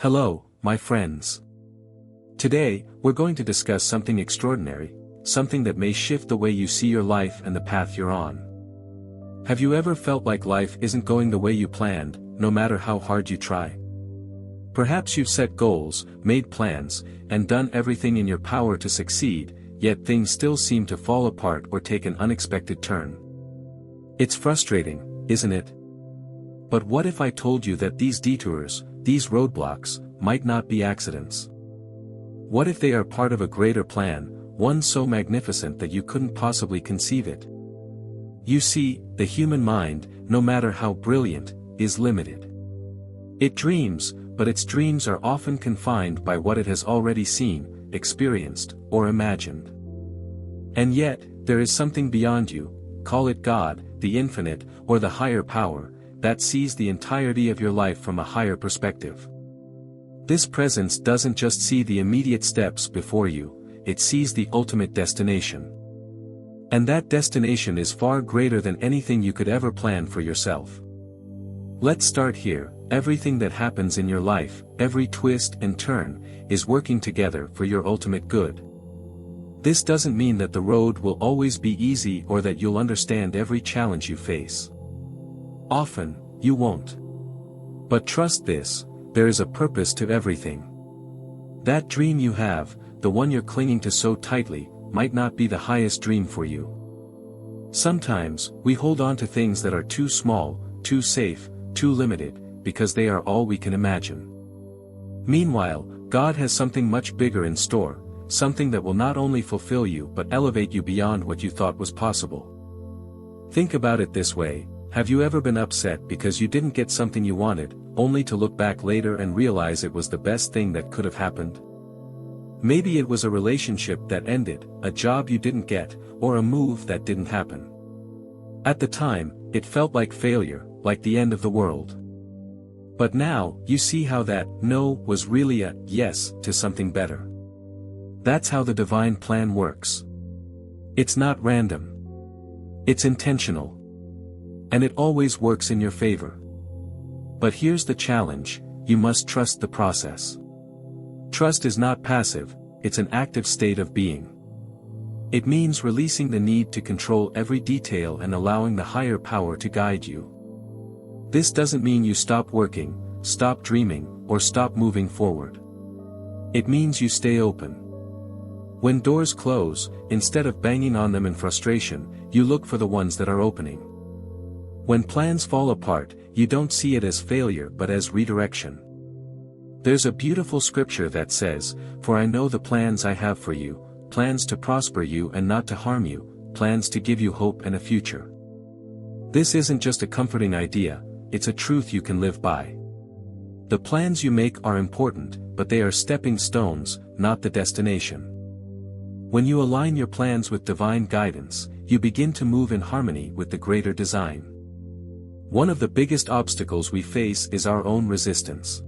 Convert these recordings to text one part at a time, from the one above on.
Hello, my friends. Today, we're going to discuss something extraordinary, something that may shift the way you see your life and the path you're on. Have you ever felt like life isn't going the way you planned, no matter how hard you try? Perhaps you've set goals, made plans, and done everything in your power to succeed, yet things still seem to fall apart or take an unexpected turn. It's frustrating, isn't it? But what if I told you that these detours, these roadblocks, might not be accidents? What if they are part of a greater plan, one so magnificent that you couldn't possibly conceive it? You see, the human mind, no matter how brilliant, is limited. It dreams, but its dreams are often confined by what it has already seen, experienced, or imagined. And yet, there is something beyond you, call it God, the infinite, or the higher power, that sees the entirety of your life from a higher perspective. This presence doesn't just see the immediate steps before you, it sees the ultimate destination. And that destination is far greater than anything you could ever plan for yourself. Let's start here. Everything that happens in your life, every twist and turn, is working together for your ultimate good. This doesn't mean that the road will always be easy or that you'll understand every challenge you face. Often, you won't. But trust this, there is a purpose to everything. That dream you have, the one you're clinging to so tightly, might not be the highest dream for you. Sometimes, we hold on to things that are too small, too safe, too limited, because they are all we can imagine. Meanwhile, God has something much bigger in store, something that will not only fulfill you but elevate you beyond what you thought was possible. Think about it this way. Have you ever been upset because you didn't get something you wanted, only to look back later and realize it was the best thing that could have happened? Maybe it was a relationship that ended, a job you didn't get, or a move that didn't happen. At the time, it felt like failure, like the end of the world. But now, you see how that no was really a yes to something better. That's how the divine plan works. It's not random. It's intentional. And it always works in your favor. But here's the challenge, you must trust the process. Trust is not passive, it's an active state of being. It means releasing the need to control every detail and allowing the higher power to guide you. This doesn't mean you stop working, stop dreaming, or stop moving forward. It means you stay open. When doors close, instead of banging on them in frustration, you look for the ones that are opening. When plans fall apart, you don't see it as failure but as redirection. There's a beautiful scripture that says, "For I know the plans I have for you, plans to prosper you and not to harm you, plans to give you hope and a future." This isn't just a comforting idea, it's a truth you can live by. The plans you make are important, but they are stepping stones, not the destination. When you align your plans with divine guidance, you begin to move in harmony with the greater design. One of the biggest obstacles we face is our own resistance.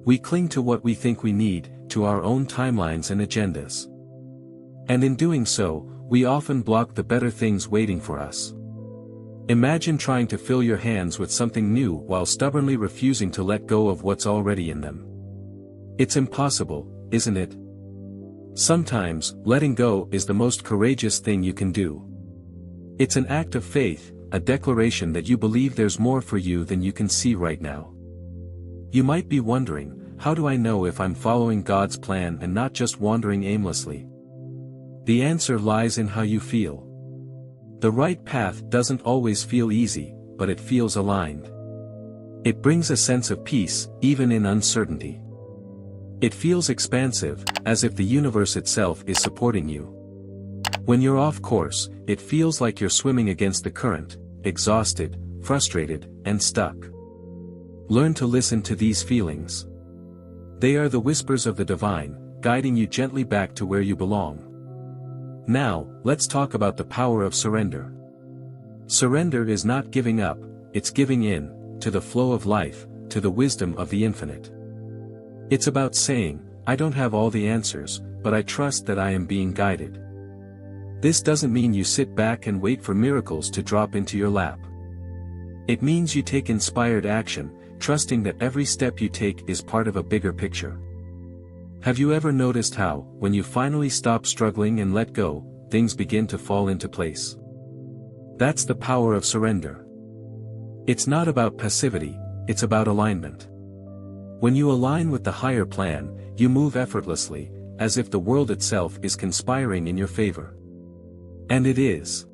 We cling to what we think we need, to our own timelines and agendas. And in doing so, we often block the better things waiting for us. Imagine trying to fill your hands with something new while stubbornly refusing to let go of what's already in them. It's impossible, isn't it? Sometimes, letting go is the most courageous thing you can do. It's an act of faith, a declaration that you believe there's more for you than you can see right now. You might be wondering, how do I know if I'm following God's plan and not just wandering aimlessly? The answer lies in how you feel. The right path doesn't always feel easy, but it feels aligned. It brings a sense of peace, even in uncertainty. It feels expansive, as if the universe itself is supporting you. When you're off course, it feels like you're swimming against the current, exhausted, frustrated, and stuck. Learn to listen to these feelings. They are the whispers of the divine, guiding you gently back to where you belong. Now, let's talk about the power of surrender. Surrender is not giving up, it's giving in, to the flow of life, to the wisdom of the infinite. It's about saying, I don't have all the answers, but I trust that I am being guided. This doesn't mean you sit back and wait for miracles to drop into your lap. It means you take inspired action, trusting that every step you take is part of a bigger picture. Have you ever noticed how, when you finally stop struggling and let go, things begin to fall into place? That's the power of surrender. It's not about passivity, it's about alignment. When you align with the higher plan, you move effortlessly, as if the world itself is conspiring in your favor. And it is.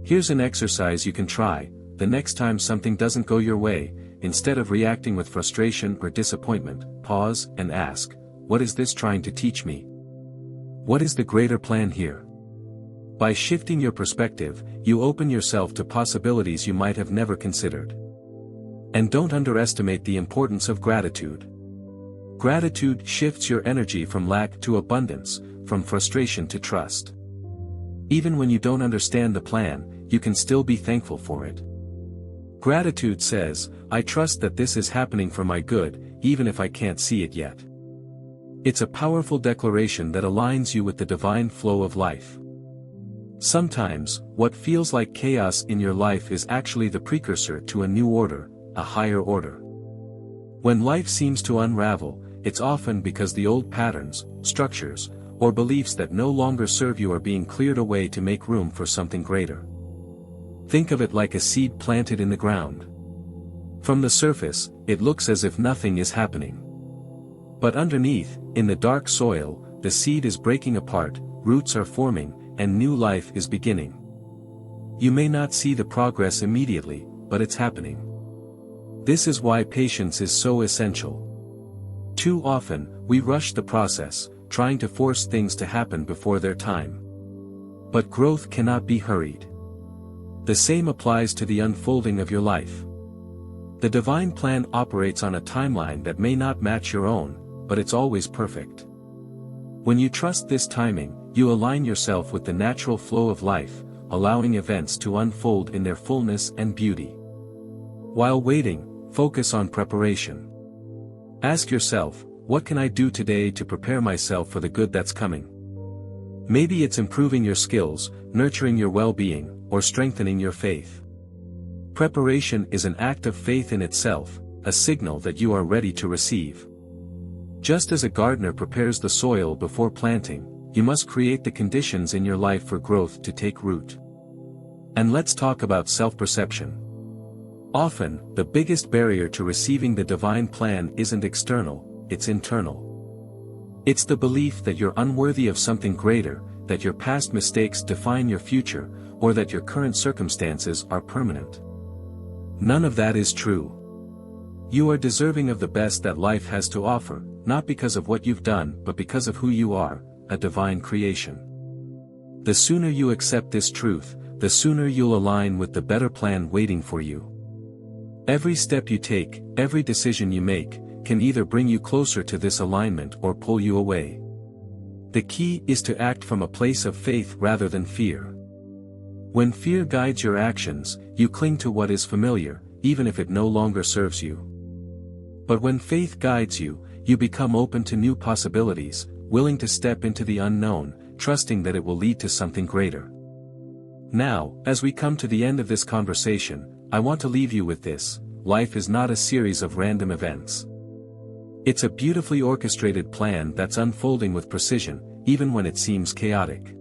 Here's an exercise you can try. The next time something doesn't go your way, instead of reacting with frustration or disappointment, pause and ask, what is this trying to teach me? What is the greater plan here? By shifting your perspective, you open yourself to possibilities you might have never considered. And don't underestimate the importance of gratitude. Gratitude shifts your energy from lack to abundance, from frustration to trust. Even when you don't understand the plan, you can still be thankful for it. Gratitude says, I trust that this is happening for my good, even if I can't see it yet. It's a powerful declaration that aligns you with the divine flow of life. Sometimes, what feels like chaos in your life is actually the precursor to a new order, a higher order. When life seems to unravel, it's often because the old patterns, structures, or beliefs that no longer serve you are being cleared away to make room for something greater. Think of it like a seed planted in the ground. From the surface, it looks as if nothing is happening. But underneath, in the dark soil, the seed is breaking apart, roots are forming, and new life is beginning. You may not see the progress immediately, but it's happening. This is why patience is so essential. Too often, we rush the process, trying to force things to happen before their time. But growth cannot be hurried. The same applies to the unfolding of your life. The divine plan operates on a timeline that may not match your own, but it's always perfect. When you trust this timing, you align yourself with the natural flow of life, allowing events to unfold in their fullness and beauty. While waiting, focus on preparation. Ask yourself, what can I do today to prepare myself for the good that's coming? Maybe it's improving your skills, nurturing your well-being, or strengthening your faith. Preparation is an act of faith in itself, a signal that you are ready to receive. Just as a gardener prepares the soil before planting, you must create the conditions in your life for growth to take root. And let's talk about self-perception. Often, the biggest barrier to receiving the divine plan isn't external, it's internal. It's the belief that you're unworthy of something greater, that your past mistakes define your future, or that your current circumstances are permanent. None of that is true. You are deserving of the best that life has to offer, not because of what you've done but because of who you are, a divine creation. The sooner you accept this truth, the sooner you'll align with the better plan waiting for you. Every step you take, every decision you make, can either bring you closer to this alignment or pull you away. The key is to act from a place of faith rather than fear. When fear guides your actions, you cling to what is familiar, even if it no longer serves you. But when faith guides you, you become open to new possibilities, willing to step into the unknown, trusting that it will lead to something greater. Now, as we come to the end of this conversation, I want to leave you with this: life is not a series of random events. It's a beautifully orchestrated plan that's unfolding with precision, even when it seems chaotic.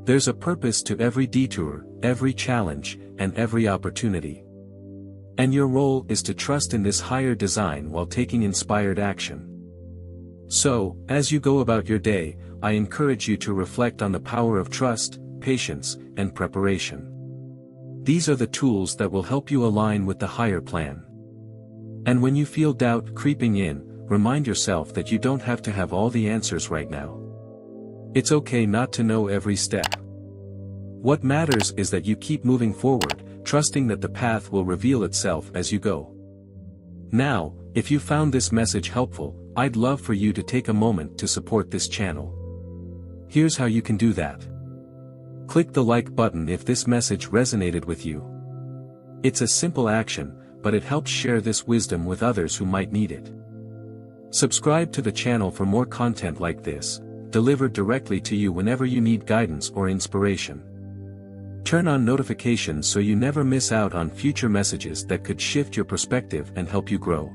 There's a purpose to every detour, every challenge, and every opportunity. And your role is to trust in this higher design while taking inspired action. So, as you go about your day, I encourage you to reflect on the power of trust, patience, and preparation. These are the tools that will help you align with the higher plan. And when you feel doubt creeping in, remind yourself that you don't have to have all the answers right now. It's okay not to know every step. What matters is that you keep moving forward, trusting that the path will reveal itself as you go. Now, if you found this message helpful, I'd love for you to take a moment to support this channel. Here's how you can do that. Click the like button if this message resonated with you. It's a simple action, but it helps share this wisdom with others who might need it. Subscribe to the channel for more content like this, delivered directly to you whenever you need guidance or inspiration. Turn on notifications so you never miss out on future messages that could shift your perspective and help you grow.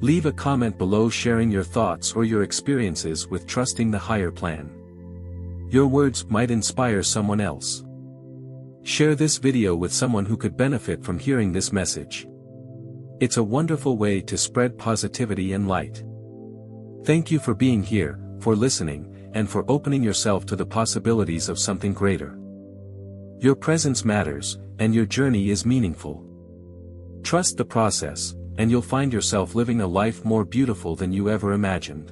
Leave a comment below sharing your thoughts or your experiences with trusting the higher plan. Your words might inspire someone else. Share this video with someone who could benefit from hearing this message. It's a wonderful way to spread positivity and light. Thank you for being here, for listening, and for opening yourself to the possibilities of something greater. Your presence matters, and your journey is meaningful. Trust the process, and you'll find yourself living a life more beautiful than you ever imagined.